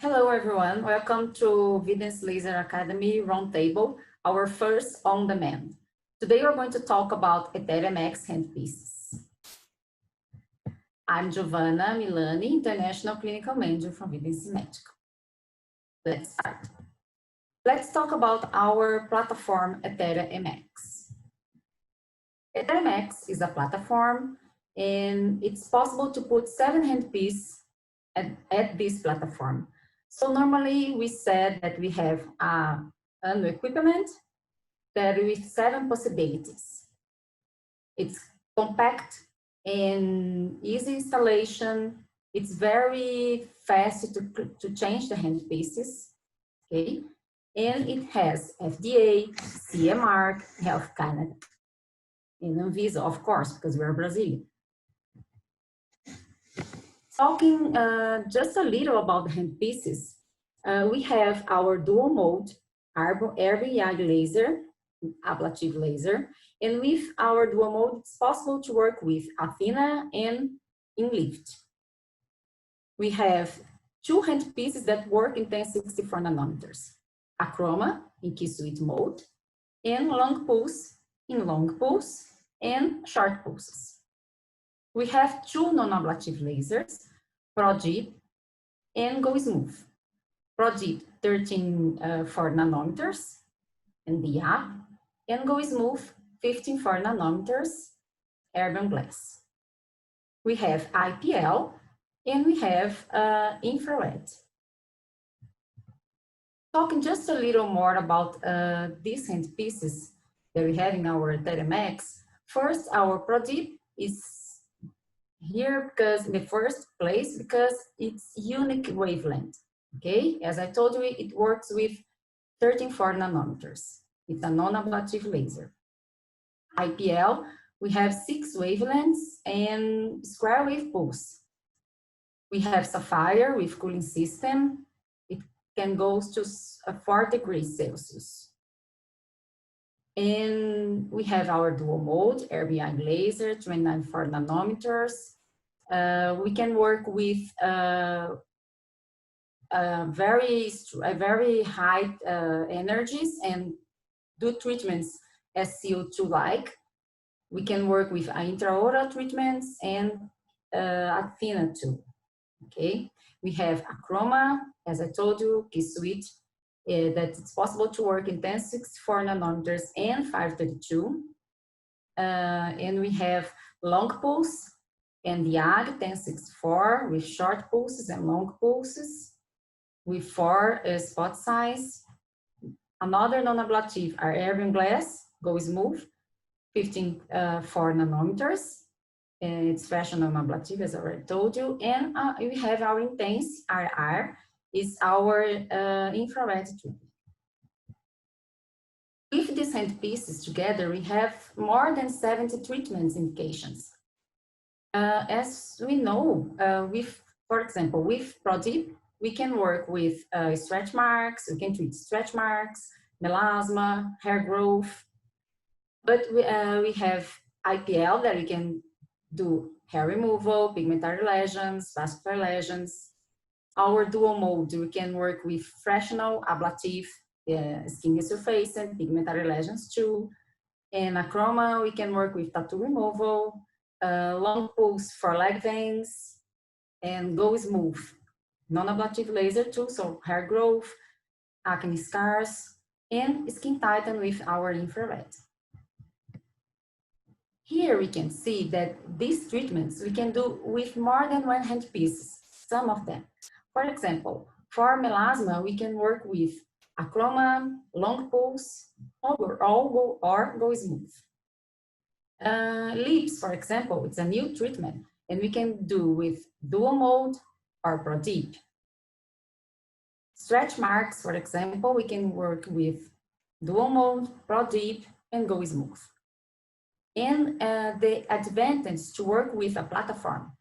Hello, everyone. Welcome to Vidence Laser Academy Roundtable, our first on-demand. Today, we're going to talk about EthereaMX handpieces. I'm Giovanna Milani, International Clinical Manager from Vidence Medical. Let's start. Let's talk about our platform, EthereaMX. EthereaMX is a platform, and it's possible to put 7 handpieces at this platform. So normally we said that we have an equipment that with 7 possibilities. It's compact and easy installation. It's very fast to change the handpieces, okay? And it has FDA, CE mark, Health Canada, and Anvisa, of course, because we're Brazilian. Talking just a little about the handpieces, we have our dual mode RBI laser, ablative laser, and with our dual mode, it's possible to work with Athena and in lift. We have 2 handpieces that work in 1064 nanometers, Achroma in key suite mode, and long pulse in long pulse and short pulses. We have 2 non-ablative lasers, ProDeep and Go Smooth. ProDeep 13.4 nanometers and the app, and Go Smooth 15.4 nanometers urban glass. We have IPL and we have infrared. Talking just a little more about these handpieces that we have in our EthereaMX. First, our ProDeep is here because in the first place, because it's unique wavelength, okay? As I told you, it works with 13.4 nanometers. It's a non-ablative laser. IPL, we have 6 wavelengths and square wave pulse. We have Sapphire with cooling system. It can go to 4 degrees Celsius. And we have our dual mode, RBI laser, 29.4 nanometers. We can work with very high energies and do treatments as CO2-like. We can work with intraoral treatments and Athena too. Okay, we have Achroma, as I told you, key suite, that it's possible to work in 1064 nanometers and 532. And we have long pulse and the AG 1064 with short pulses and long pulses with 4 spot size. Another non-ablative are urban glass, Go Smooth, 15.4 nanometers. And it's fashion non-ablative, as I already told you. And we have our intense RR, is our infrared treatment. With these handpieces together, we have more than 70 treatments indications. As we know, for example, with ProDeep, we can work with stretch marks, we can treat stretch marks, melasma, hair growth, but we have IPL that we can do hair removal, pigmentary lesions, vascular lesions. Our dual mode, we can work with fractional, ablative, skin surface and pigmentary lesions too. And Achroma, we can work with tattoo removal, long pulse for leg veins, and Go Smooth, non-ablative laser too, so hair growth, acne scars, and skin tighten with our infrared. Here we can see that these treatments we can do with more than 1 handpiece, some of them. For example, for melasma, we can work with Achroma, long pulse, or Go Smooth. Lips, for example, it's a new treatment, and we can do with dual mode or ProDeep. Stretch marks, for example, we can work with dual mode, ProDeep, and Go Smooth. And the advantage to work with a platform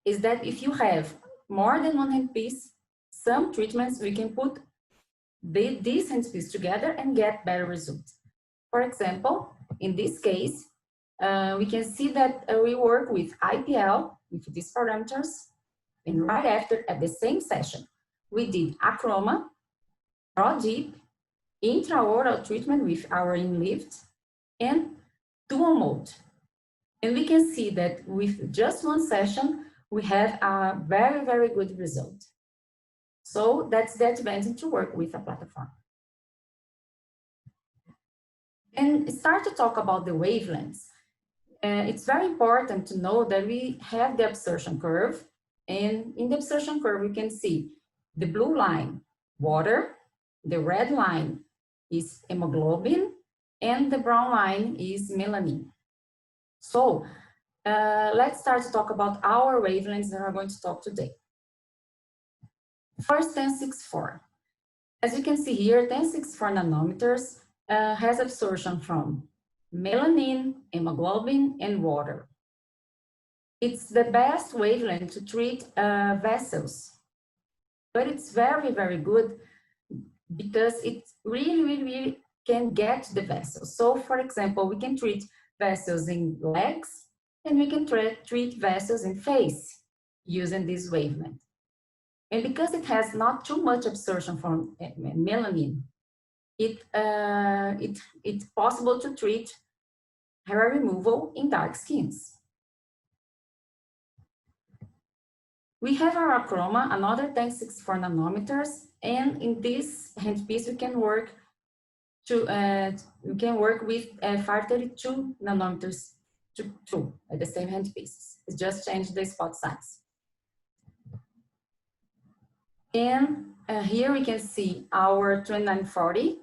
is that if you have more than 1 handpiece, some treatments we can put these handpieces together and get better results. For example, in this case, we can see that we work with IPL with these parameters, and right after, at the same session, we did acroma, raw deep, intraoral treatment with our in-lift, and dual mode. And we can see that with just one session, we have a very, very good result. So that's the advantage to work with a platform. And start to talk about the wavelengths. It's very important to know that we have the absorption curve. And in the absorption curve, we can see the blue line, water, the red line is hemoglobin, and the brown line is melanin. So let's start to talk about our wavelengths that we're going to talk today. First, 1064. As you can see here, 1064 nanometers has absorption from melanin, hemoglobin, and water. It's the best wavelength to treat vessels, but it's very, very good because it really can get to the vessels. So for example, we can treat vessels in legs, and we can treat vessels in face using this wavelength. And because it has not too much absorption from melanin, it's possible to treat hair removal in dark skins. We have our acroma, another 1064 nanometers, and in this handpiece we can work with 532 nanometers to 2 at the same handpieces. It's just change the spot size. And here we can see our 2940.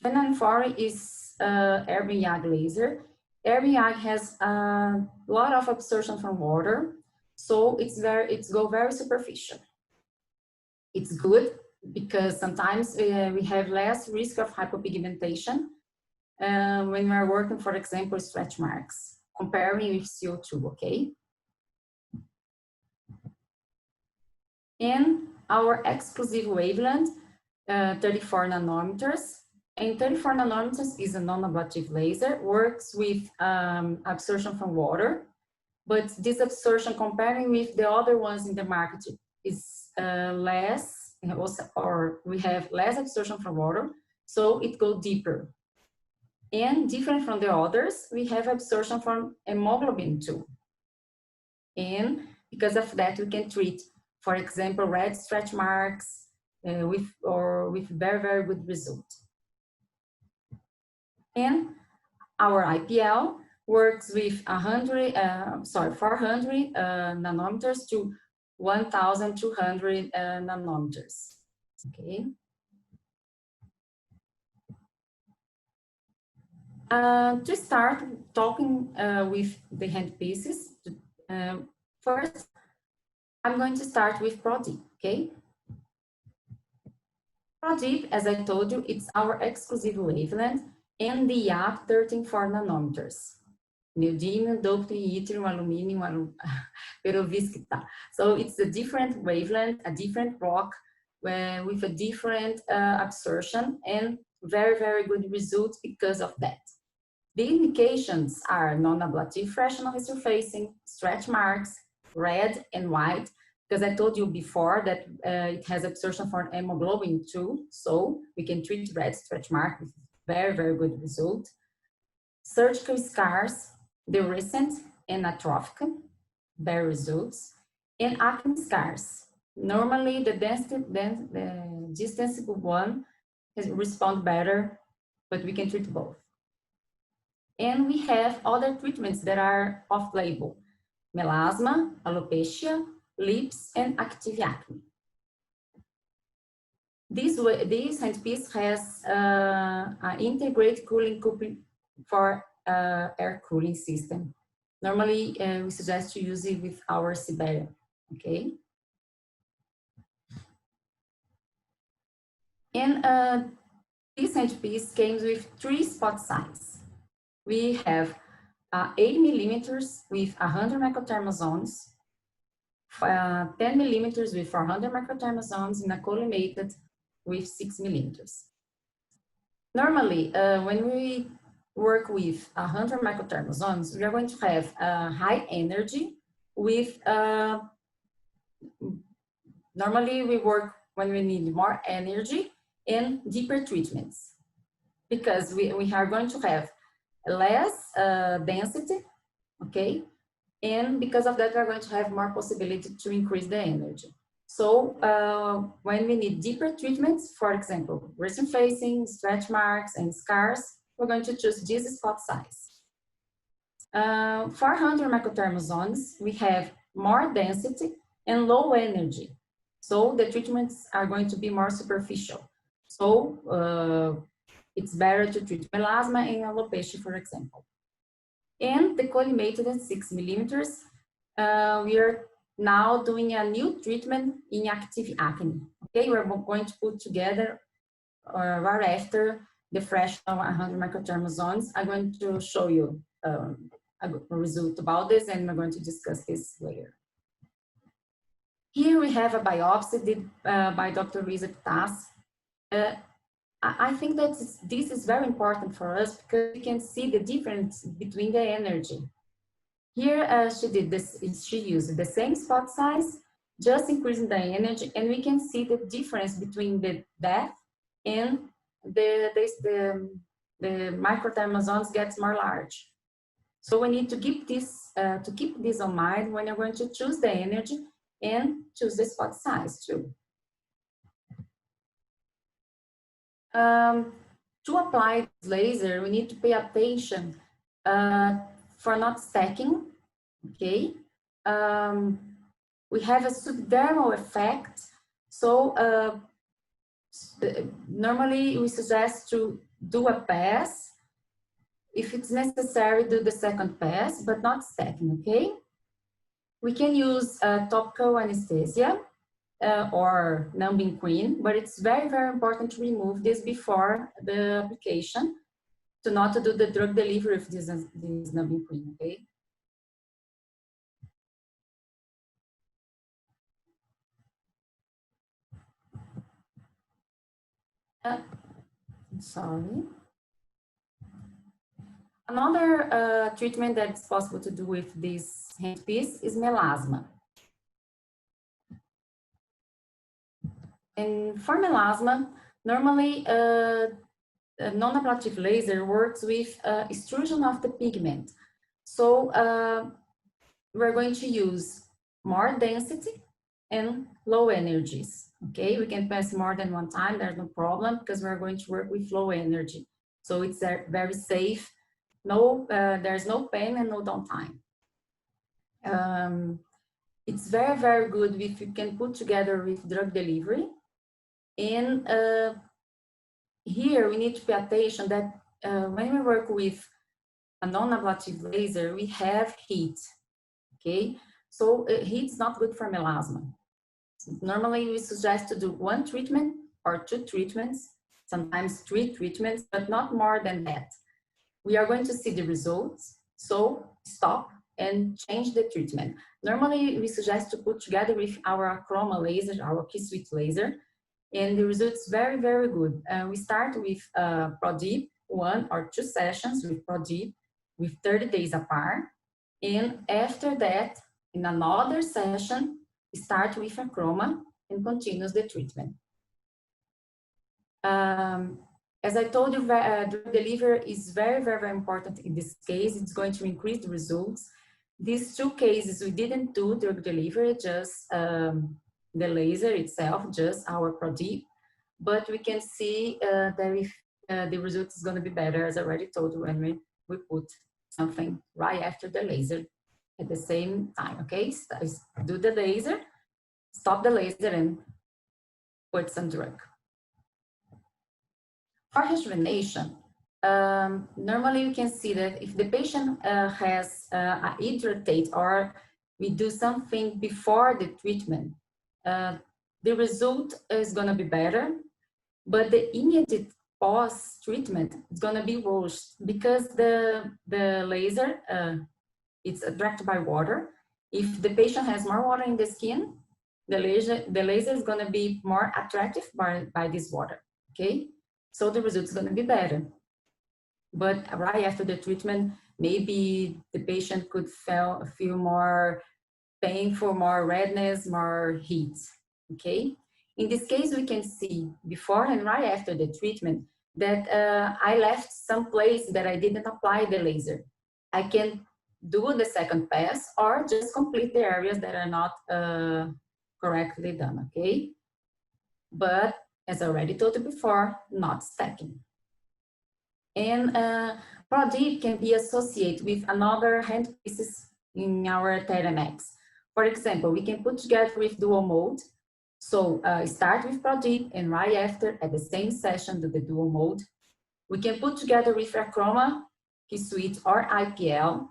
2940 is Erwin YAG laser. Erwin YAG has a lot of absorption from water, so it's go very superficial. It's good because sometimes we have less risk of hypopigmentation when we are working, for example, stretch marks, comparing with CO2, okay? And our exclusive wavelength, 34 nanometers. And 34 nanometers is a non-ablative laser, works with absorption from water, but this absorption comparing with the other ones in the market is less, or we have less absorption from water, so it goes deeper. And different from the others, we have absorption from hemoglobin too. And because of that, we can treat, for example, red stretch marks with very, very good result. And our IPL works with 400 nanometers to 1,200 nanometers. Okay. To start talking with the handpieces, first, I'm going to start with ProDeep, okay? ProDeep, as I told you, it's our exclusive wavelength and the YAP 13.4 nanometers. Neodymium, doped yttrium, aluminium, perovskita. So it's a different wavelength, a different rock with a different absorption and very, very good results because of that. The indications are non-ablative fractional resurfacing, stretch marks, red and white, because I told you before that it has absorption for hemoglobin too, so we can treat red stretch mark with very, very good result. Surgical scars, the recent and atrophic, better results, and acne scars. Normally, the distensible one respond better, but we can treat both. And we have other treatments that are off-label: melasma, alopecia, lips, and active acne. This handpiece has an integrated cooling coupling for air cooling system. Normally, we suggest to use it with our Siberia, okay? And this handpiece came with 3 spot size. We have 8 millimeters with 100 microthermozones, 10 millimeters with 400 microthermozones, and a collimated with 6 millimeters. Normally, when we work with 100 microthermozones, we are going to have high energy with, normally we work when we need more energy and deeper treatments, because we are going to have less density, okay? And because of that, we're going to have more possibility to increase the energy. So when we need deeper treatments, for example, resurfacing, stretch marks, and scars, we're going to choose this spot size. 400 microthermal zones, we have more density and low energy. So the treatments are going to be more superficial. So it's better to treat melasma and alopecia, for example. And the collimated at 6 millimeters, we are now doing a new treatment in active acne. Okay, we're going to put together right after the fresh 100 microthermal zones. I'm going to show you a result about this, and we're going to discuss this later. Here we have a biopsy did by Dr. Lisa Tass. I think that this is very important for us because we can see the difference between the energy. Here she did this, she used the same spot size, just increasing the energy, and we can see the difference between the depth and the microthermal zones gets more large. So we need to keep this on mind when you're going to choose the energy and choose the spot size too. To apply this laser, we need to pay attention for not stacking, okay? We have a subdermal effect, so normally we suggest to do a pass. If it's necessary, do the second pass, but not stacking, okay? We can use topical anesthesia or numbing cream, but it's very, very important to remove this before the application, to not do the drug delivery of this numbing cream, okay? Sorry. Another treatment that's possible to do with this handpiece is melasma. And for melasma, normally non-ablative laser works with extrusion of the pigment. So we're going to use more density and low energies. Okay, we can pass more than one time, there's no problem, because we're going to work with low energy. So it's very safe. No, there's no pain and no downtime. It's very, very good if you can put together with drug delivery. And here we need to pay attention that when we work with a non-ablative laser, we have heat, okay? So heat's not good for melasma. Normally we suggest to do 1 treatment or 2 treatments, sometimes 3 treatments, but not more than that. We are going to see the results, so stop and change the treatment. Normally we suggest to put together with our chroma laser, our key switch laser, and the results very, very good. We start with ProDeep, 1 or 2 sessions with ProDeep with 30 days apart. And after that, in another session, we start with a chroma and continues the treatment. As I told you, drug delivery is very, very important in this case. It's going to increase the results. These 2 cases, we didn't do drug delivery, just the laser itself, just our ProDeep, but we can see that if the result is going to be better, as I already told you, when we put something right after the laser at the same time, okay? Do the laser, stop the laser, and put some drug. For rejuvenation, normally you can see that if the patient has hydratate or we do something before the treatment, the result is going to be better, but the immediate post-treatment is going to be worse because the laser, it's attracted by water. If the patient has more water in the skin, the laser is going to be more attractive by this water, okay? So the result is going to be better. But right after the treatment, maybe the patient could feel more painful, more redness, more heat, okay? In this case, we can see before and right after the treatment that I left some place that I didn't apply the laser. I can do the second pass or just complete the areas that are not correctly done, okay? But as I already told you before, not stacking. And Prodigy can be associated with another handpieces in our EthereaMX. For example, we can put together with dual mode. So start with Prodigy and right after, at the same session, do the dual mode. We can put together with Achroma, Key Suite, or IPL.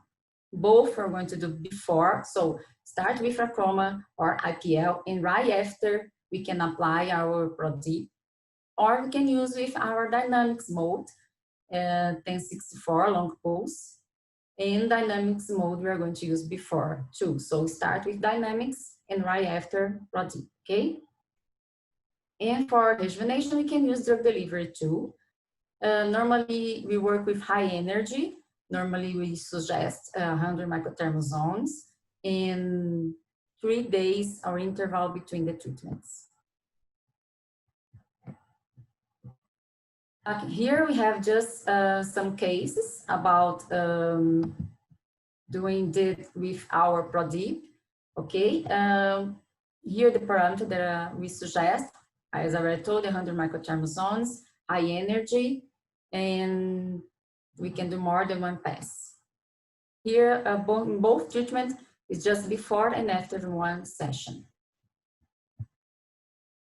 Both are going to do before. So start with Achroma or IPL, and right after, we can apply our Prodigy. Or we can use with our Dynamics mode, 1064 long pulse. In Dynamics mode, we are going to use before too. So start with Dynamics and right after Prodigy, okay? And for rejuvenation, we can use drug delivery too. Normally, we work with high energy. Normally, we suggest 100 microthermal zones in 3 days or interval between the treatments. Okay, here we have just some cases about doing it with our Prodigy. Okay, here the parameter that we suggest, as I already told, 100 microthermal zones, high energy, and we can do more than one pass. Here, both treatments is just before and after one session.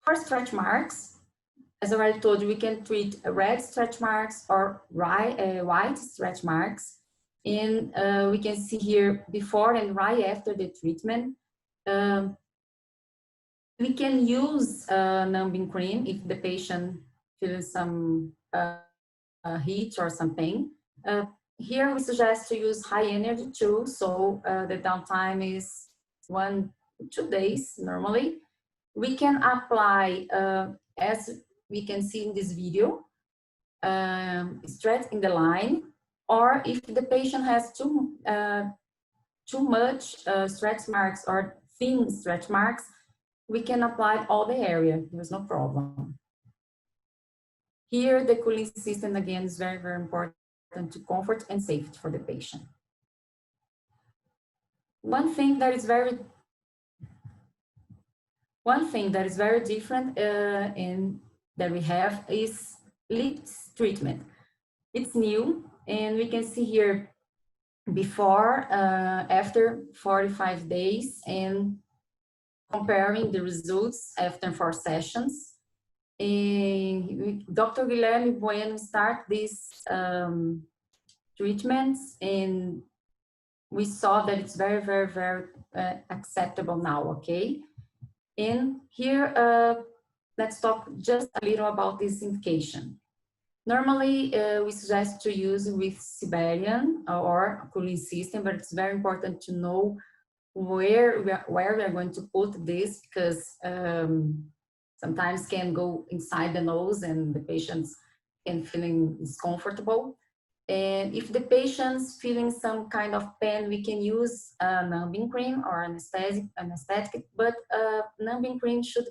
For stretch marks, as I already told you, we can treat red stretch marks or white stretch marks. And we can see here before and right after the treatment. We can use numbing cream if the patient feels some heat or some pain. Here we suggest to use high energy too, so the downtime is 1 to 2 days normally. We can apply, as we can see in this video, straight in the line, or if the patient has too much stretch marks or thin stretch marks, we can apply all the area, there's no problem. Here, the cooling system, again, is very, very important to comfort and safety for the patient. One thing that is very different and that we have is lips treatment. It's new, and we can see here before, after 45 days, and comparing the results after 4 sessions. Dr. Guilherme Bueno started these treatments, and we saw that it's very, very, very acceptable now, okay? And here, let's talk just a little about this indication. Normally, we suggest to use with Siberian or cooling system, but it's very important to know where we are going to put this, because sometimes can go inside the nose and the patients can feeling discomfortable. And if the patient's feeling some kind of pain, we can use numbing cream or anesthetic, but numbing cream should,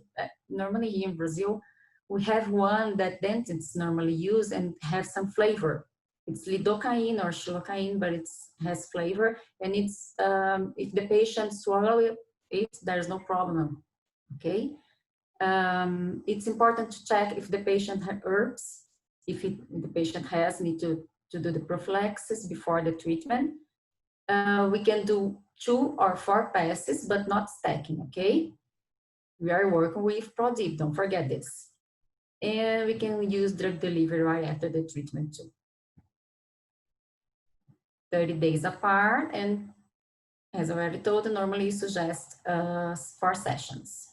normally here in Brazil, we have one that dentists normally use and have some flavor. It's lidocaine or xylocaine, but it has flavor, and it's, if the patient swallow it, there's no problem, okay? It's important to check if the patient has herbs. If the patient has, need to do the prophylaxis before the treatment. We can do 2 or 4 passes, but not stacking, okay? We are working with Prodigy, don't forget this. And we can use drug delivery right after the treatment too. 30 days apart, and as I already told, normally suggest 4 sessions.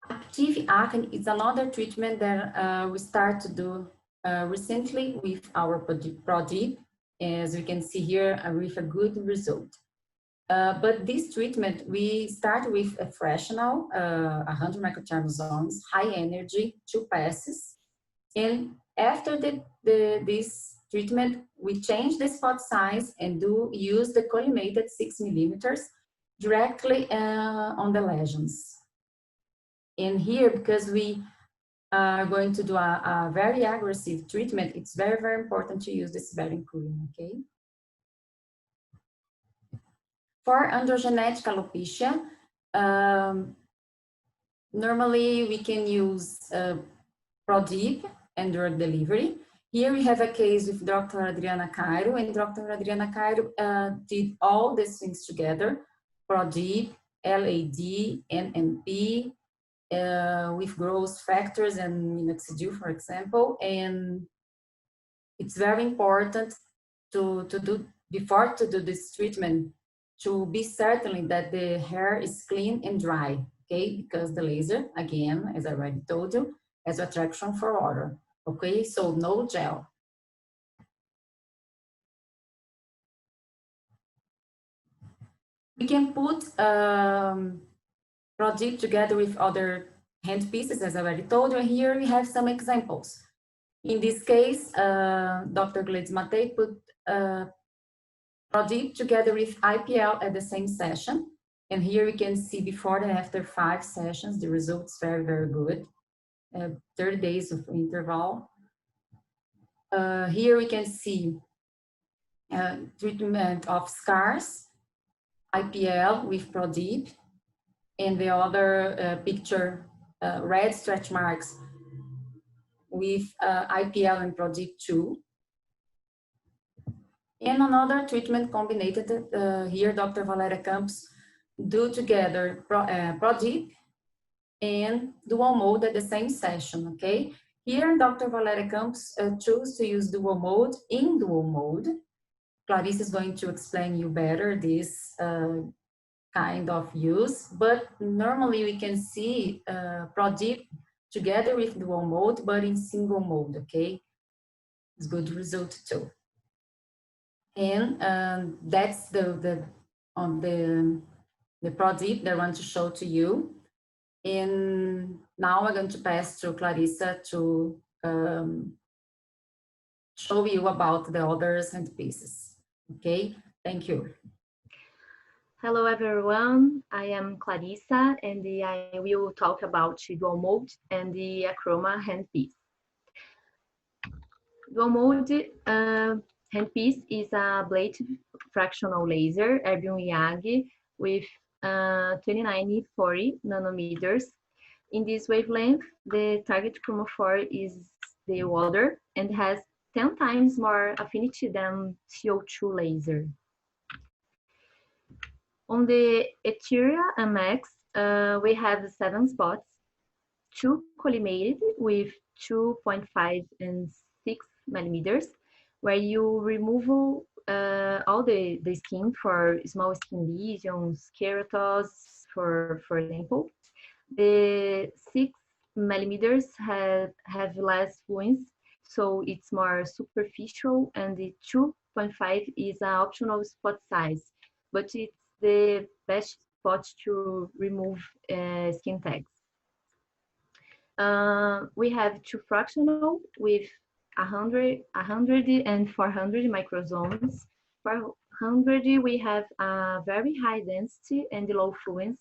Active acne is another treatment that we start to do recently with our Prodigy, as we can see here, with a good result. But this treatment, we start with a fractional, 100 microthermal zones, high energy, 2 passes. And after this treatment, we change the spot size and use the collimated 6 millimeters directly on the lesions. And here, because we are going to do a very aggressive treatment, it's very, very important to use this bedding cream, okay? For androgenetic alopecia, normally we can use Prodip and drug delivery. Here we have a case with Dr. Adriana Cairo, and Dr. Adriana Cairo did all these things together, Prodip, LAD, NMP, with growth factors and minoxidil, for example. And it's very important to do, before to do this treatment, to be certain that the hair is clean and dry, okay? Because the laser, again, as I already told you, has attraction for water, okay? So no gel. We can put Prodip together with other handpieces, as I already told you. Here we have some examples. In this case, Dr. Gladys Matei put Prodip together with IPL at the same session. And here we can see before and after 5 sessions, the results very, very good. 30 days of interval. Here we can see treatment of scars, IPL with Prodip, and the other picture, red stretch marks with IPL and Prodip 2. And another treatment combined, here Dr. Valéria Campos do together Prodip and dual mode at the same session, okay? Here Dr. Valéria Campos chose to use dual mode in dual mode. Clarice is going to explain you better this kind of use, but normally we can see Prodip together with dual mode, but in single mode, okay? It's good result too. And that's the Prodip that I want to show to you. And now I'm going to pass to Clarissa to show you about the others handpieces. Okay, thank you. Hello everyone, I am Clarissa and I will talk about dual mode and the Achroma handpiece. Dual mode handpiece is a ablative fractional laser erbium YAG with 2940 nanometers. In this wavelength, the target chromophore is the water and has 10 times more affinity than CO2 laser. On the EthereaMX, we have 7 spots, 2 collimated with 2.5 and 6 millimeters, where you remove all the skin for small skin lesions, keratosis, for example. The 6 millimeters have less fluence, so it's more superficial, and the 2.5 is an optional spot size, but it's the best spot to remove skin tags. We have 2 fractional with 100 and 400 microzones. For 100, we have a very high density and low fluence.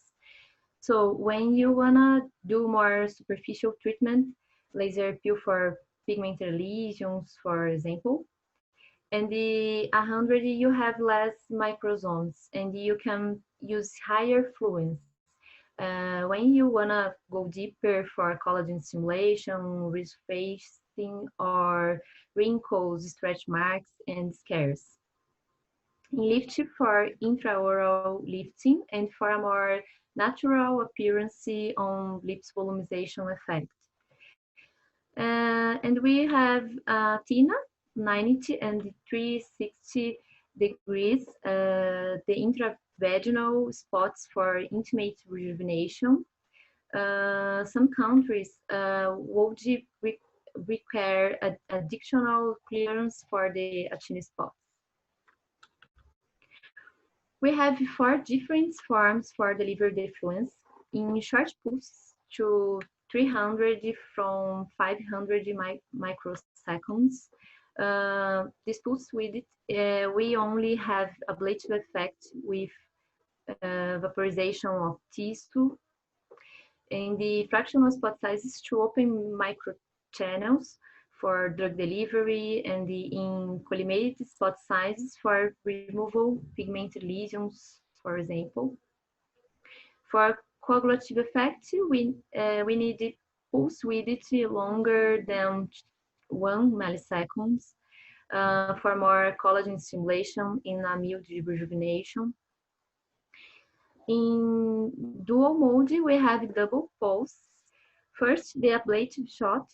So when you wanna do more superficial treatment, laser peel for pigmented lesions, for example, and the 100 you have less microzones and you can use higher fluence. When you wanna go deeper for collagen stimulation, resurfacing, or wrinkles, stretch marks, and scars. In lift for intraoral lifting and for a more natural appearance on lips volumization effect. And we have TINA, 90 and 360 degrees, the intravaginal spots for intimate rejuvenation. Some countries would require additional clearance for the acne spots. We have 4 different forms for delivery the fluence in short pulses to 300 from 500 microseconds. This pulse with it, we only have ablative effect with vaporization of tissue. And the fractional spot size is to open micro channels for drug delivery, and the collimated spot sizes for removal pigmented lesions, for example. For coagulative effect, we need the pulse width longer than 1 milliseconds for more collagen stimulation in a mild rejuvenation. In dual mode, we have double pulse. First, the ablative shot,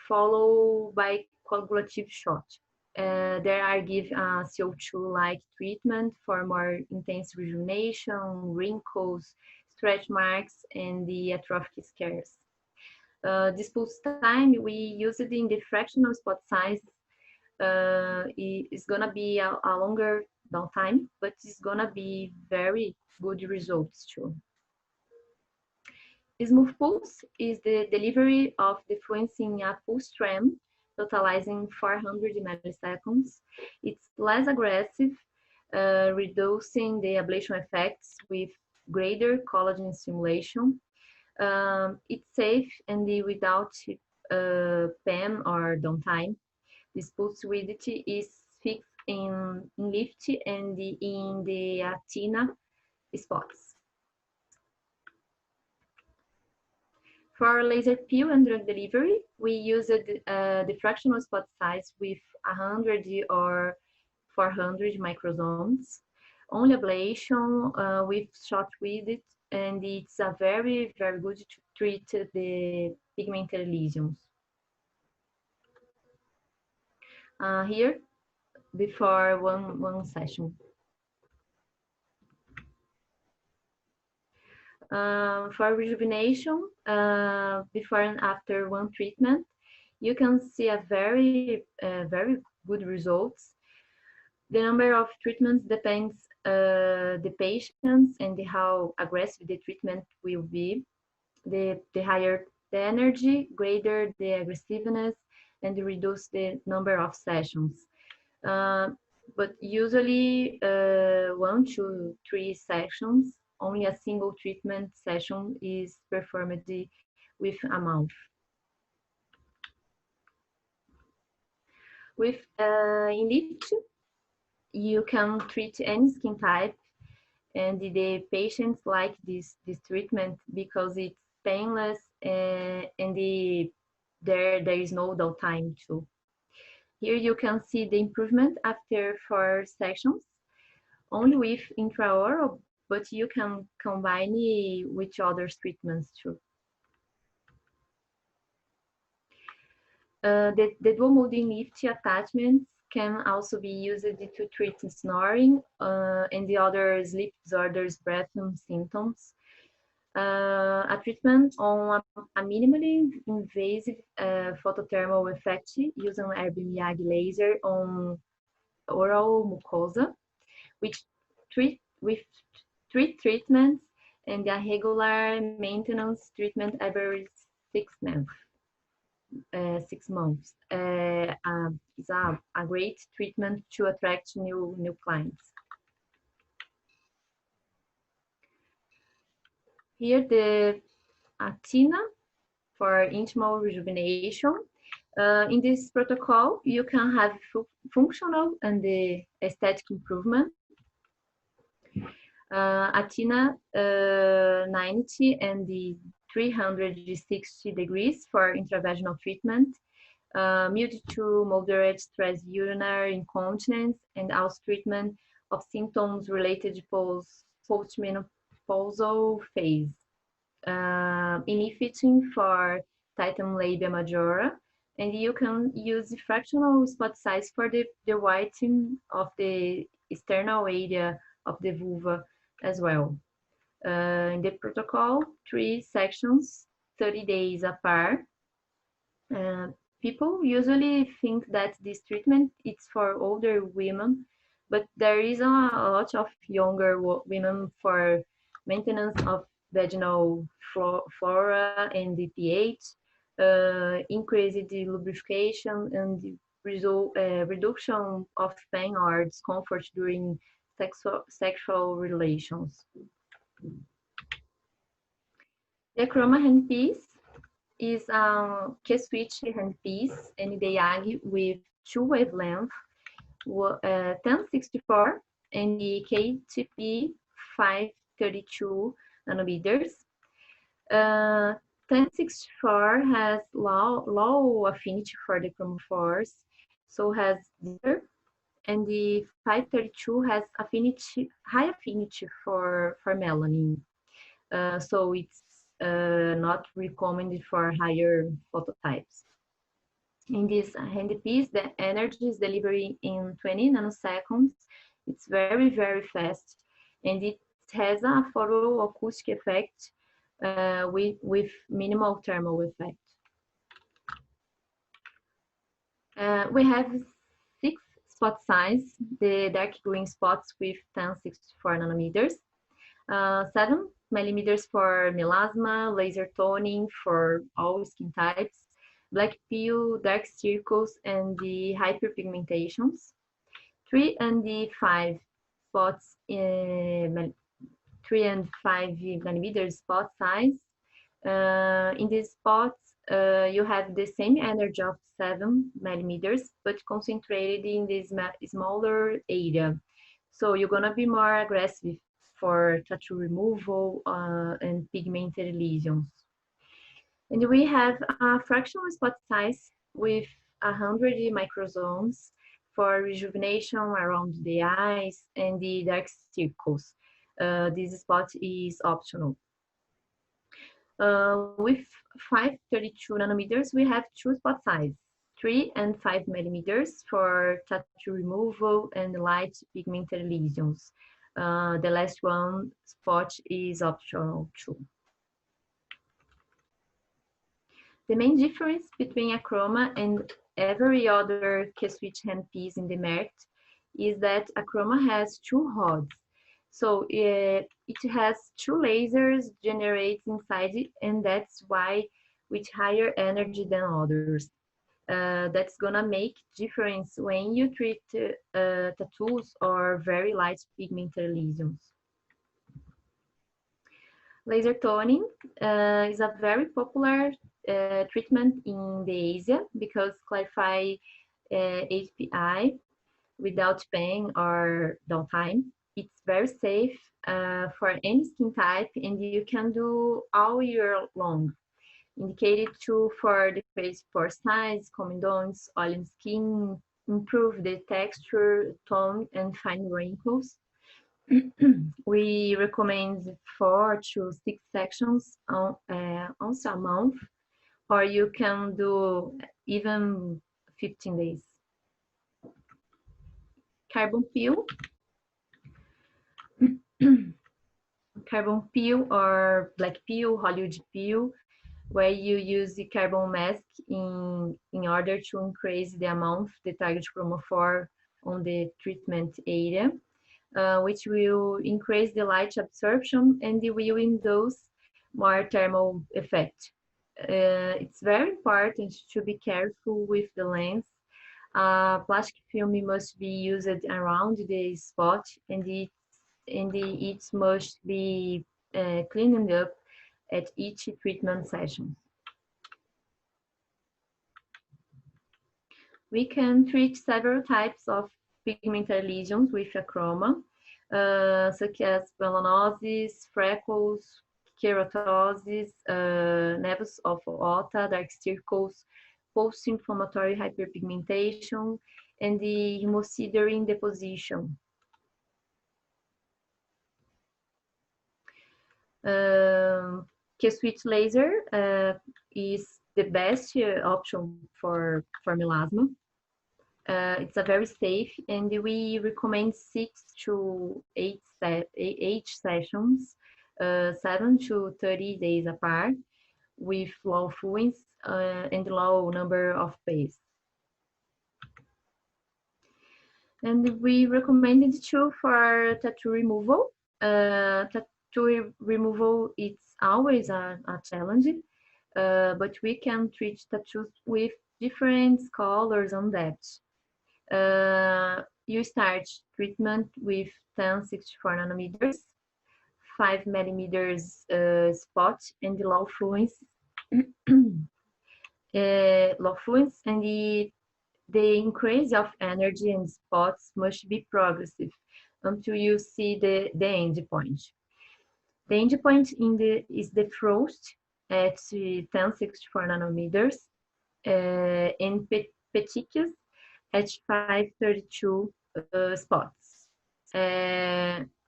followed by coagulative shot. There I give CO2-like treatment for more intense rejuvenation, wrinkles, stretch marks, and the atrophic scars. This pulse time, we use it in the fractional spot size. It's gonna be a longer downtime, but it's gonna be very good results too. Smooth pulse is the delivery of the fluence in a pulse stream, totalizing 400 milliseconds. It's less aggressive, reducing the ablation effects with greater collagen stimulation. It's safe and without PEM or downtime. This pulse width is fixed in lift and in the Athena spots. For laser peel and drug delivery, we used the fractional spot size with 100 or 400 microzones. Only ablation with short width, and it's a very, very good to treat the pigmented lesions. Here, before one session. For rejuvenation, before and after one treatment, you can see a very good results. The number of treatments depends the patients and how aggressive the treatment will be. The higher the energy, greater the aggressiveness, and reduce the number of sessions. But usually 1 to 3 sessions. Only a single treatment session is performed with a month. With in lift, you can treat any skin type, and the patients like this treatment because it's painless and there is no downtime too. Here you can see the improvement after 4 sessions, only with intraoral, but you can combine it with other treatments too. The dual mode lift attachments can also be used to treat snoring and the other sleep disorders, breathing symptoms. A treatment on a minimally invasive photothermal effect using EthereaMX laser on oral mucosa, which with 3 treatments and a regular maintenance treatment every 6 months. 6 months. It's a great treatment to attract new clients. Here the Athena for intimal rejuvenation. In this protocol, you can have functional and the aesthetic improvement. Athena 90 and the 360 degrees for intravaginal treatment, mild to moderate stress urinary incontinence, and also treatment of symptoms related to postmenopausal phase. Inefficient for titan labia majora, and you can use the fractional spot size for the whitening of the external area of the vulva as well. In the protocol, 3 sections, 30 days apart. People usually think that this treatment is for older women, but there is a lot of younger women for maintenance of vaginal flora and the pH, increase the lubrication and the reduction of pain or discomfort during sexual relations. The Acroma handpiece is a K-switch handpiece NDAG with two wavelengths, 1064 and the KTP 532 nanometers. 1064 has low affinity for the chromophores, so has zero, and the 532 has high affinity for melanin. So it's not recommended for higher phototypes. In this handpiece, the energy is delivered in 20 nanoseconds. It's very, very fast, and it has a photoacoustic effect with minimal thermal effect. We have 6 spot size, the dark green spots with 1064 nanometers, 7 millimeters for melasma, laser toning for all skin types, black peel, dark circles, and the hyperpigmentations. 3 and 5 spots, 3 and 5 millimeters spot size. In these spots, you have the same energy of 7 millimeters, but concentrated in this smaller area. So you're gonna be more aggressive for tattoo removal and pigmented lesions. And we have a fractional spot size with 100 microzones for rejuvenation around the eyes and the dark circles. This spot is optional. With 532 nanometers, we have 2 spot size, 3 and 5 millimeters for tattoo removal and light pigmented lesions. The last one spot is optional too. The main difference between Acroma and every other K-switch handpiece in the market is that Acroma has 2 rods. So it has 2 lasers generated inside it, and that's why with higher energy than others. That's gonna make difference when you treat tattoos or very light pigmented lesions. Laser toning is a very popular treatment in the Asia because clarify HPI without pain or downtime. It's very safe for any skin type, and you can do all year long. Indicated for decrease pore size, comedons, oily skin, improve the texture, tone, and fine wrinkles. We recommend 4 to 6 sections once a month, or you can do even 15 days. Carbon peel. Carbon peel or black peel, Hollywood peel, where you use the carbon mask in order to increase the amount of the target chromophore on the treatment area, which will increase the light absorption and will induce more thermal effect. It's very important to be careful with the lens. Plastic film must be used around the spot, and it must be cleaned up at each treatment session. We can treat several types of pigmented lesions with Acroma, such as melanosis, freckles, keratosis, nevus of aorta, dark circles, post-inflammatory hyperpigmentation, and the hemosiderin deposition. K-switch laser is the best option for melasma. It's a very safe, and we recommend 6 to 8 sessions, 7 to 30 days apart, with low fluence and low number of pays. And we recommended too for tattoo removal. Tattoo removal is always a challenge, but we can treat tattoos with different colors and depths. You start treatment with 1064 nanometers, 5 millimeters spot and low fluence, and the increase of energy in spots must be progressive until you see the end point. The end point is the first at 1064 nanometers, in petechias at 532 spots.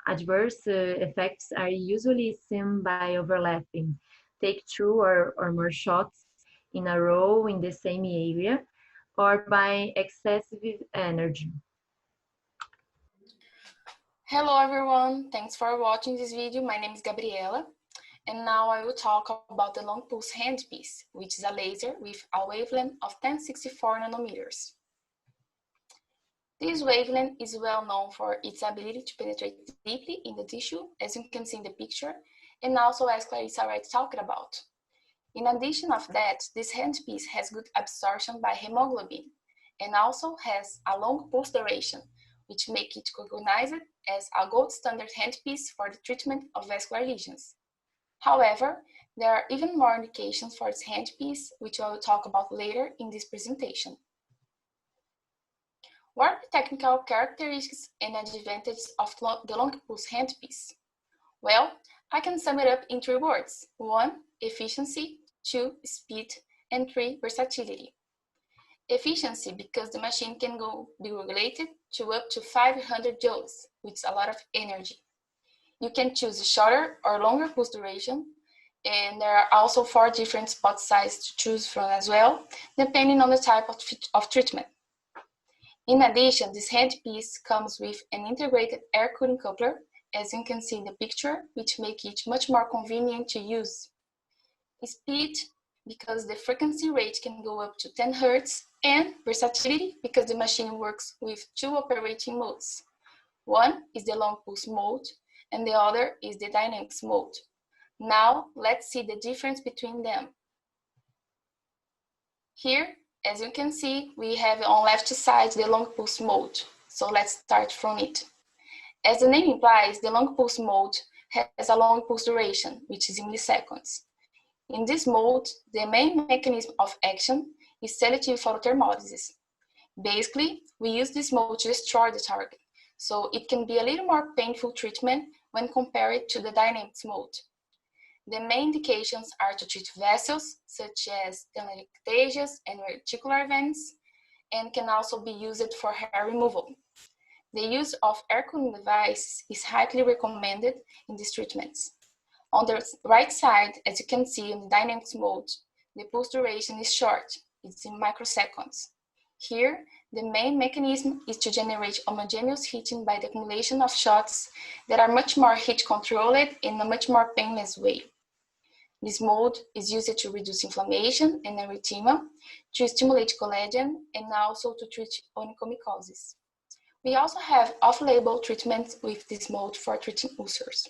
Adverse effects are usually seen by overlapping. Take 2 or more shots in a row in the same area, or by excessive energy. Hello everyone, thanks for watching this video. My name is Gabriela, and now I will talk about the long pulse handpiece, which is a laser with a wavelength of 1064 nanometers. This wavelength is well known for its ability to penetrate deeply in the tissue, as you can see in the picture, and also as Clarissa already talked about. In addition of that, this handpiece has good absorption by hemoglobin, and also has a long pulse duration, which make it recognized as a gold standard handpiece for the treatment of vascular lesions. However, there are even more indications for this handpiece, which I will talk about later in this presentation. What are the technical characteristics and advantages of the long pulse handpiece? Well, I can sum it up in 3 words. 1, efficiency, 2, speed, and 3, versatility. Efficiency, because the machine can be regulated to up to 500 joules, which is a lot of energy. You can choose a shorter or longer pulse duration, and there are also 4 different spot sizes to choose from as well, depending on the type of treatment. In addition, this handpiece comes with an integrated air cooling coupler, as you can see in the picture, which makes it much more convenient to use. Speed, because the frequency rate can go up to 10 Hz, and versatility, because the machine works with 2 operating modes. One is the long pulse mode, and the other is the dynamics mode. Now, let's see the difference between them. Here, as you can see, we have on left side the long pulse mode. So let's start from it. As the name implies, the long pulse mode has a long pulse duration, which is in milliseconds. In this mode, the main mechanism of action is selective photothermolysis. Basically, we use this mode to destroy the target, so it can be a little more painful treatment when compared to the dynamics mode. The main indications are to treat vessels, such as telangiectasias and reticular veins, and can also be used for hair removal. The use of air cooling devices is highly recommended in these treatments. On the right side, as you can see in the dynamics mode, the pulse duration is short, it's in microseconds. Here, the main mechanism is to generate homogeneous heating by the accumulation of shots that are much more heat controlled in a much more painless way. This mode is used to reduce inflammation and erythema, to stimulate collagen, and also to treat onychomycosis. We also have off-label treatments with this mode for treating ulcers.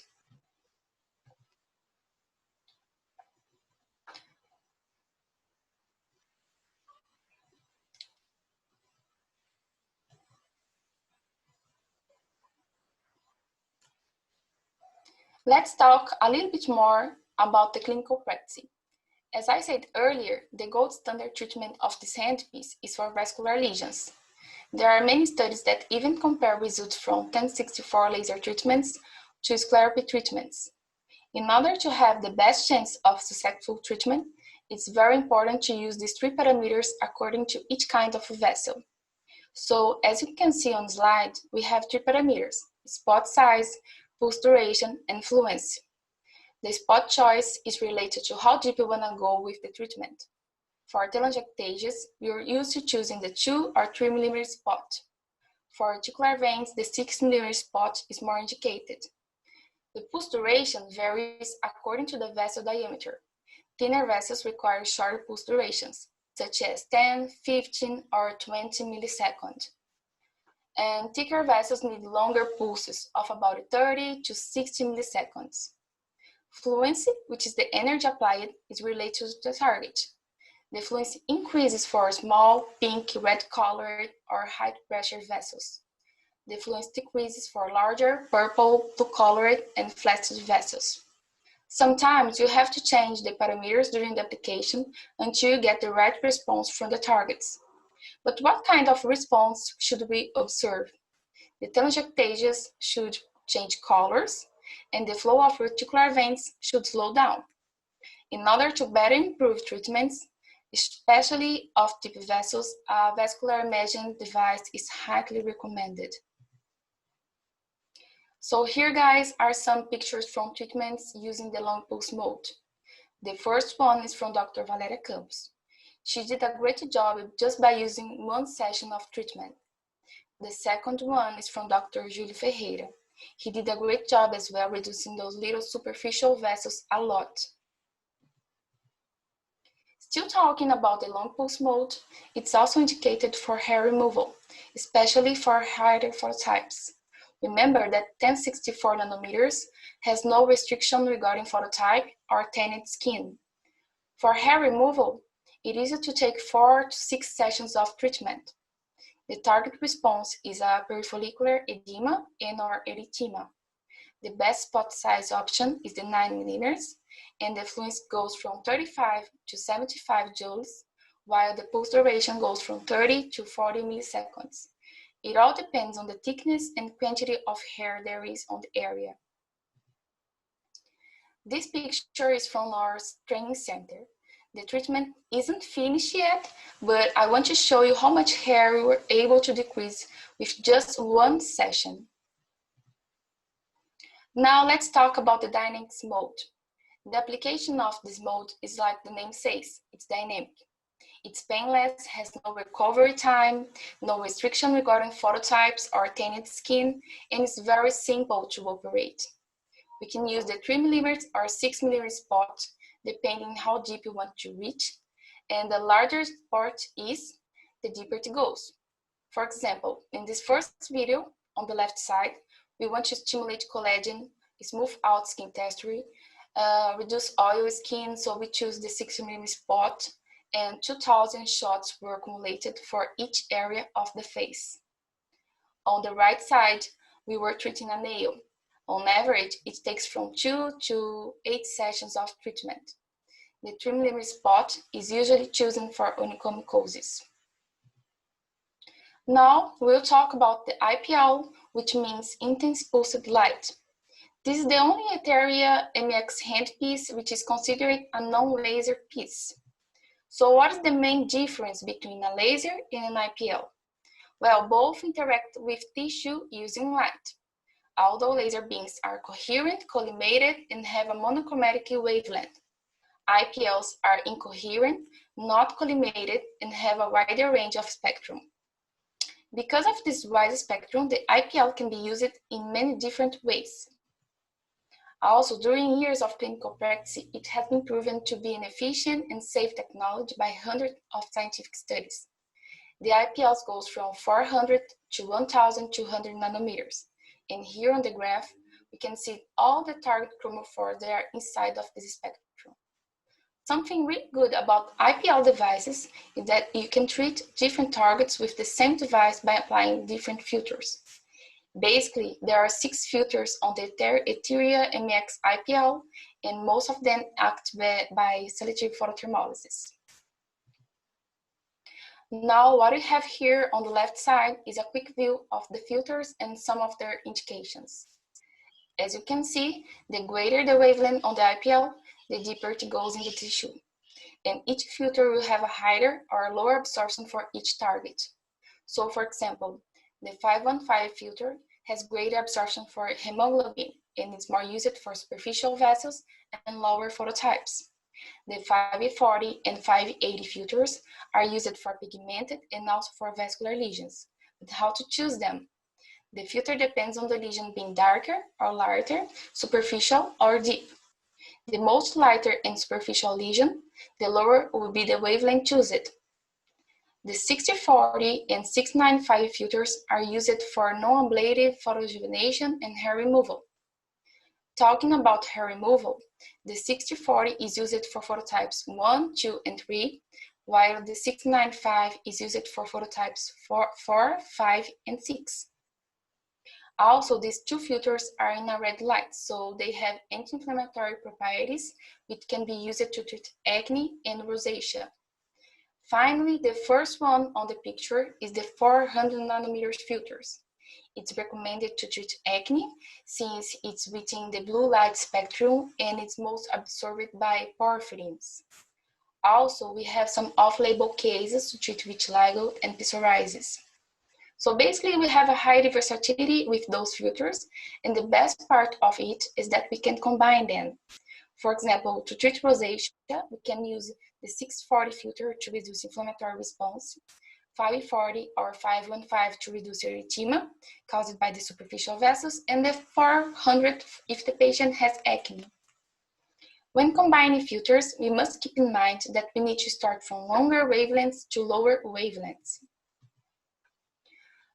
Let's talk a little bit more about the clinical practice. As I said earlier, the gold standard treatment of this handpiece is for vascular lesions. There are many studies that even compare results from 1064 laser treatments to sclerotherapy treatments. In order to have the best chance of successful treatment, it's very important to use these 3 parameters according to each kind of vessel. So, as you can see on the slide, we have 3 parameters: spot size, pulse duration, and fluency. The spot choice is related to how deep you want to go with the treatment. For telangiectasias, we are used to choosing the 2 or 3 mm spot. For reticular veins, the 6 mm spot is more indicated. The pulse duration varies according to the vessel diameter. Thinner vessels require shorter pulse durations, such as 10, 15, or 20 milliseconds. And thicker vessels need longer pulses of about 30 to 60 milliseconds. Fluency, which is the energy applied, is related to the target. The fluency increases for small, pink, red-colored, or high-pressure vessels. The fluence decreases for larger, purple, blue-colored, and flaccid vessels. Sometimes you have to change the parameters during the application until you get the right response from the targets. But what kind of response should we observe? The telangiectasias should change colors, and the flow of reticular veins should slow down. In order to better improve treatments, especially of deep vessels, a vascular imaging device is highly recommended. So here, guys, are some pictures from treatments using the long pulse mode. The first one is from Dr. Valéria Campos. She did a great job just by using one session of treatment. The second one is from Dr. Júlio Ferreira. He did a great job as well, reducing those little superficial vessels a lot. Still talking about the long pulse mode, it's also indicated for hair removal, especially for higher phototypes. Remember that 1064 nanometers has no restriction regarding phototype or tanned skin. For hair removal, it is easy to take 4 to 6 sessions of treatment. The target response is a perifollicular edema and or erythema. The best spot size option is the 9mm, and the fluence goes from 35 to 75 joules, while the pulse duration goes from 30 to 40 milliseconds. It all depends on the thickness and quantity of hair there is on the area. This picture is from our training center. The treatment isn't finished yet, but I want to show you how much hair we were able to decrease with just one session. Now let's talk about the dynamics mode. The application of this mode is like the name says, it's dynamic. It's painless, has no recovery time, no restriction regarding phototypes or tanned skin, and it's very simple to operate. We can use the 3mm or 6mm spot, depending how deep you want to reach, and the larger spot is, the deeper it goes. For example, in this first video, on the left side, we want to stimulate collagen, smooth out skin texture, reduce oily skin, so we choose the 6mm spot, and 2,000 shots were accumulated for each area of the face. On the right side, we were treating a nail. On average, it takes from 2 to 8 sessions of treatment. The 3mm spot is usually chosen for onychomycosis. Now, we'll talk about the IPL, which means intense pulsed light. This is the only EthereaMX handpiece which is considered a non-laser piece. So what is the main difference between a laser and an IPL? Well, both interact with tissue using light. Although laser beams are coherent, collimated, and have a monochromatic wavelength, IPLs are incoherent, not collimated, and have a wider range of spectrum. Because of this wide spectrum, the IPL can be used in many different ways. Also, during years of clinical practice, it has been proven to be an efficient and safe technology by hundreds of scientific studies. The IPLs goes from 400 to 1,200 nanometers. And here on the graph, we can see all the target chromophores that are inside of this spectrum. Something really good about IPL devices is that you can treat different targets with the same device by applying different filters. Basically, there are 6 filters on the EthereaMX IPL, and most of them act by selective photothermolysis. Now, what we have here on the left side is a quick view of the filters and some of their indications. As you can see, the greater the wavelength on the IPL, the deeper it goes in the tissue. And each filter will have a higher or lower absorption for each target. So, for example, the 515 filter has greater absorption for hemoglobin and is more used for superficial vessels and lower phototypes. The 540 and 580 filters are used for pigmented and also for vascular lesions. But how to choose them? The filter depends on the lesion being darker or lighter, superficial or deep. The most lighter and superficial lesion, the lower will be the wavelength chosen. The 6040 and 695 filters are used for non-ablative photorejuvenation and hair removal. Talking about hair removal, the 6040 is used for phototypes 1, 2, and 3, while the 695 is used for phototypes 4, 5, and 6. Also, these two filters are in a red light, so they have anti-inflammatory properties which can be used to treat acne and rosacea. Finally, the first one on the picture is the 400 nanometers filters. It's recommended to treat acne since it's within the blue light spectrum and it's most absorbed by porphyrins. Also, we have some off-label cases to treat vitiligo and psoriasis. So basically, we have a high versatility with those filters, and the best part of it is that we can combine them. For example, to treat rosacea, we can use the 640 filter to reduce inflammatory response, 540 or 515 to reduce erythema caused by the superficial vessels, and the 400 if the patient has acne. When combining filters, we must keep in mind that we need to start from longer wavelengths to lower wavelengths.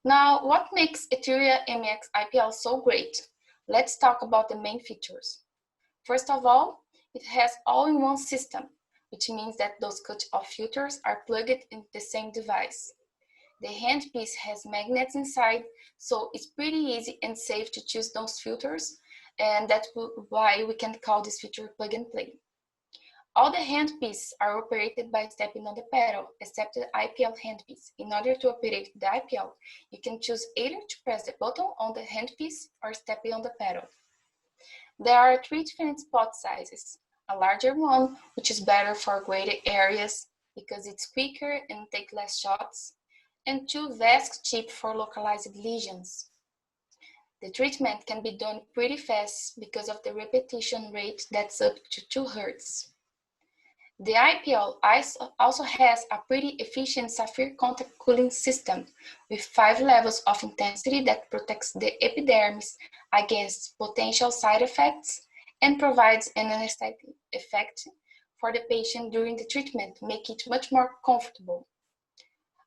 Now, what makes EthereaMX IPL so great? Let's talk about the main features. First of all, it has all-in-one system, which means that those cut-off filters are plugged into the same device. The handpiece has magnets inside, so it's pretty easy and safe to choose those filters, and that's why we can call this feature plug and play. All the handpieces are operated by stepping on the pedal, except the IPL handpiece. In order to operate the IPL, you can choose either to press the button on the handpiece or stepping on the pedal. There are 3 different spot sizes. A larger one, which is better for greater areas because it's quicker and takes less shots, and 2 vast tips for localized lesions. The treatment can be done pretty fast because of the repetition rate that's up to 2 Hz. The IPL also has a pretty efficient sapphire contact cooling system with 5 levels of intensity that protects the epidermis against potential side effects and provides an anesthetic effect for the patient during the treatment, making it much more comfortable.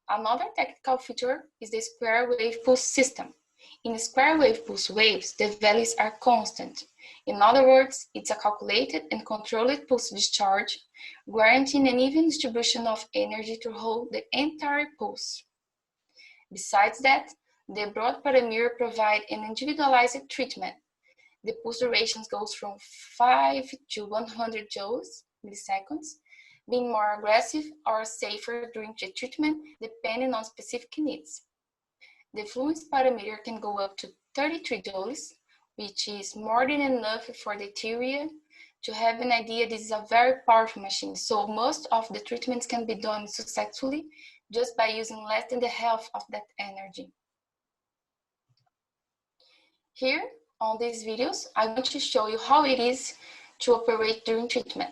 Another technical feature is the square wave pulse system. In square wave pulse waves, the values are constant. In other words, it's a calculated and controlled pulse discharge, guaranteeing an even distribution of energy throughout the entire pulse. Besides that, the broad parameter provides an individualized treatment. The pulse duration goes from 5 to 100 milliseconds, being more aggressive or safer during the treatment depending on specific needs. The fluence parameter can go up to 33 joules, which is more than enough for the Etherea. To have an idea, this is a very powerful machine, so most of the treatments can be done successfully just by using less than the half of that energy. Here, on these videos, I want to show you how it is to operate during treatment.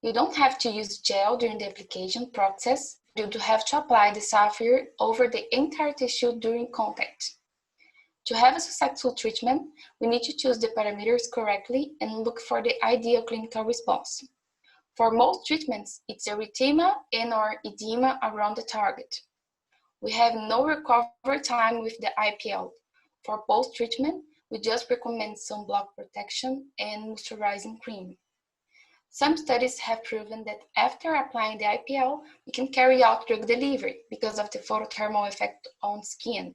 You don't have to use gel during the application process. You do have to apply the sapphire over the entire tissue during contact. To have a successful treatment, we need to choose the parameters correctly and look for the ideal clinical response. For most treatments, it's erythema and/or edema around the target. We have no recovery time with the IPL. For post-treatment, we just recommend sunblock protection and moisturizing cream. Some studies have proven that after applying the IPL, we can carry out drug delivery because of the photothermal effect on skin.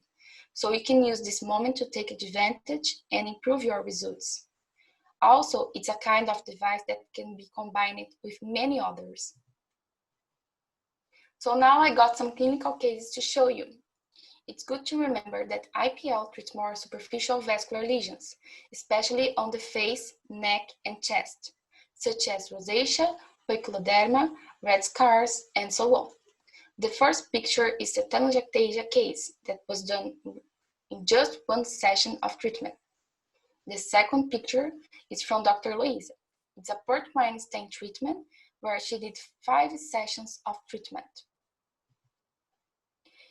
So you can use this moment to take advantage and improve your results. Also, it's a kind of device that can be combined with many others. So now I got some clinical cases to show you. It's good to remember that IPL treats more superficial vascular lesions, especially on the face, neck, and chest, such as rosacea, poikiloderma, red scars, and so on. The first picture is the telangiectasia case that was done in just 1 session of treatment. The second picture is from Dr. Louisa. It's a port wine stain treatment where she did 5 sessions of treatment.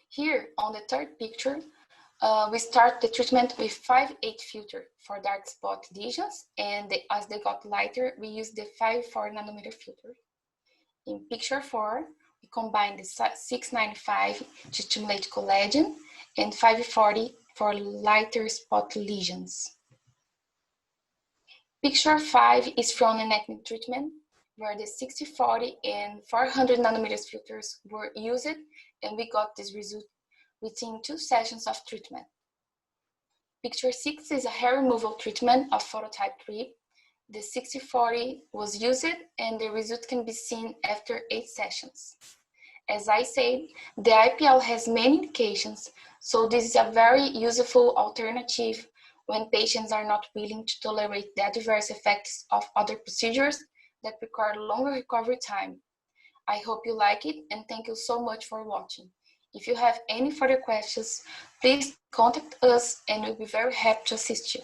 Here on the third picture, we start the treatment with 5/8 filter for dark spot lesions, and as they got lighter, we use the 5/4 nanometer filter. In picture 4, we combine the 695 to stimulate collagen and 540 for lighter spot lesions. Picture 5 is from an acne treatment where the 6040 and 400 nanometers filters were used, and we got this result within 2 sessions of treatment. Picture 6 is a hair removal treatment of phototype 3. The 60/40 was used and the result can be seen after 8 sessions. As I said, the IPL has many indications, so this is a very useful alternative when patients are not willing to tolerate the adverse effects of other procedures that require longer recovery time. I hope you like it and thank you so much for watching. If you have any further questions, please contact us and we'll be very happy to assist you.